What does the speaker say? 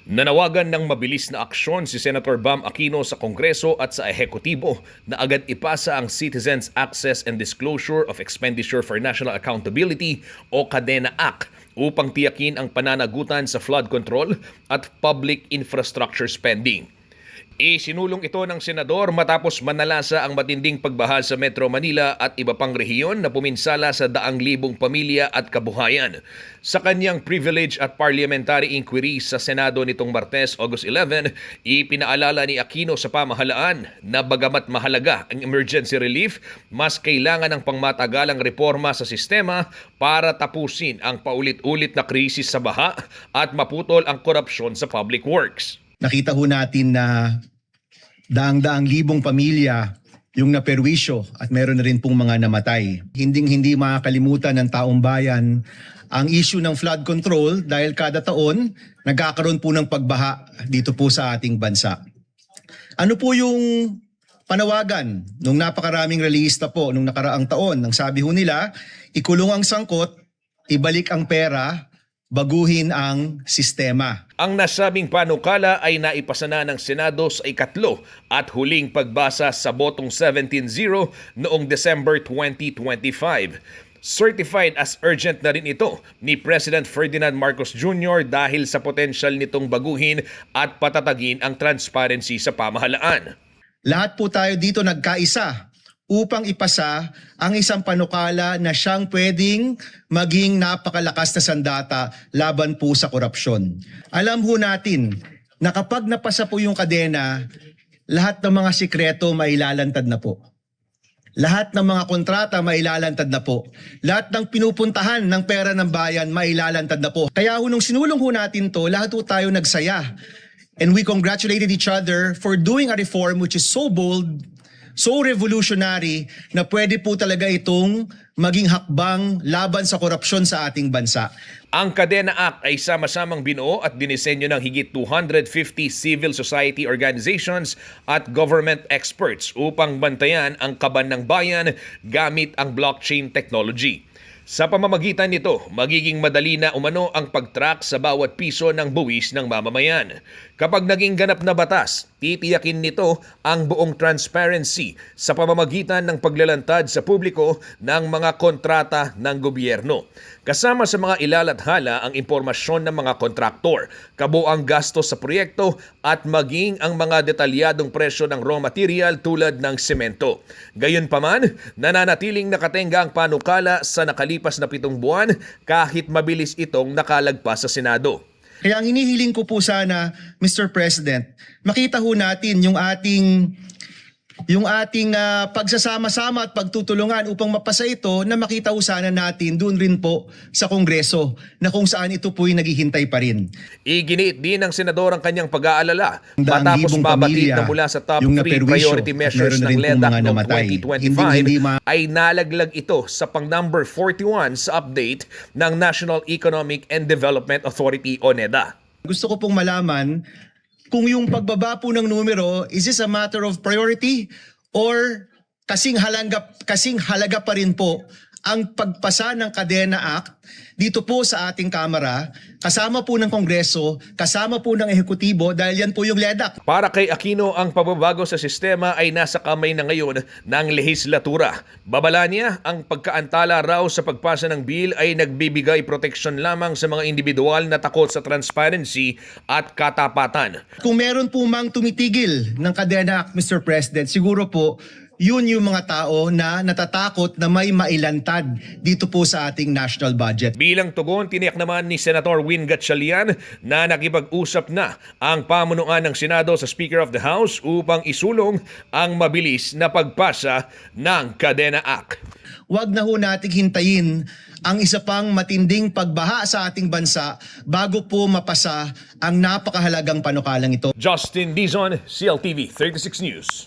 Nanawagan ng mabilis na aksyon si Senator Bam Aquino sa Kongreso at sa Ehekutibo na agad ipasa ang Citizens Access and Disclosure of Expenditure for National Accountability o CADENA Act upang tiyakin ang pananagutan sa flood control at public infrastructure spending. Isinulong ito ng senador matapos manalasa ang matinding pagbaha sa Metro Manila at iba pang rehiyon na puminsala sa daang libong pamilya at kabuhayan. Sa kanyang privilege at parliamentary inquiry sa Senado nitong Martes, August 11, ipinaalala ni Aquino sa pamahalaan na bagamat mahalaga ang emergency relief, mas kailangan ng pangmatagalang reforma sa sistema para tapusin ang paulit-ulit na krisis sa baha at maputol ang korupsyon sa public works. Nakita ho natin na daang-daang libong pamilya yung naperwisyo at meron na rin pong mga namatay. Hinding-hindi makakalimutan ng taong bayan ang issue ng flood control dahil kada taon nagkakaroon po ng pagbaha dito po sa ating bansa. Ano po yung panawagan nung napakaraming relihista po nung nakaraang taon? Ang sabi ho nila, ikulong ang sangkot, ibalik ang pera, baguhin ang sistema. Ang nasabing panukala ay naipasa na ng Senado sa ikatlo at huling pagbasa sa botong 17-0 noong December 2025. Certified as urgent na rin ito ni President Ferdinand Marcos Jr. dahil sa potensyal nitong baguhin at patatagin ang transparency sa pamahalaan. Lahat po tayo dito nagkaisa upang ipasa ang isang panukala na siyang pwedeng maging napakalakas na sandata laban po sa korupsyon. Alam ho natin na kapag napasa po yung kadena, lahat ng mga sikreto mailalantad na po. Lahat ng mga kontrata mailalantad na po. Lahat ng pinupuntahan ng pera ng bayan mailalantad na po. Kaya ho nung sinulong ho natin to, lahat ho tayo nagsaya. And we congratulated each other for doing a reform which is so bold, so revolutionary na pwede po talaga itong maging hakbang laban sa korupsyon sa ating bansa. Ang CADENA Act ay sama-samang binuo at dinisenyo ng higit 250 civil society organizations at government experts upang bantayan ang kaban ng bayan gamit ang blockchain technology. Sa pamamagitan nito, magiging madali na umano ang pag-track sa bawat piso ng buwis ng mamamayan. Kapag naging ganap na batas, titiyakin nito ang buong transparency sa pamamagitan ng paglalantad sa publiko ng mga kontrata ng gobyerno. Kasama sa mga ilalathala ang impormasyon ng mga kontraktor, kabuang gastos sa proyekto at maging ang mga detalyadong presyo ng raw material tulad ng semento. Gayunpaman, nananatiling nakatenga ang panukala sa nakalipas na 7 buwan kahit mabilis itong nakalagpas sa Senado. Kaya ang hinihiling ko po sana, Mr. President, makita ho natin yung ating pagsasama-sama at pagtutulungan upang mapasa ito na makita ho sana natin doon rin po sa Kongreso na kung saan ito po'y naghihintay pa rin. Iginiit din ng senador ang kanyang pag-aalala matapos mabatid na mula sa top 3 priority measures ng LEDAC noong 2025 ay nalaglag ito sa pang number 41 sa update ng National Economic and Development Authority o NEDA. Gusto ko pong malaman kung yung pagbaba po ng numero, is this a matter of priority or kasing halaga pa rin po ang pagpasa ng CADENA Act dito po sa ating Kamara, kasama po ng Kongreso, kasama po ng Ehekutibo dahil yan po yung LEDAC. Para kay Aquino, ang pagbabago sa sistema ay nasa kamay na ngayon ng lehislatura. Babala niya, ang pagkaantala raw sa pagpasa ng bill ay nagbibigay proteksyon lamang sa mga individual na takot sa transparency at katapatan. Kung meron po mang tumitigil ng CADENA Act, Mr. President, siguro po yun yung mga tao na natatakot na may mailantad dito po sa ating national budget. Bilang tugon, tiniyak naman ni Senator Win Gatchalian na nakipag-usap na ang pamunuan ng Senado sa Speaker of the House upang isulong ang mabilis na pagpasa ng CADENA Act. Huwag na ho nating hintayin ang isa pang matinding pagbaha sa ating bansa bago po mapasa ang napakahalagang panukalang ito. Justin Dizon, CLTV 36 News.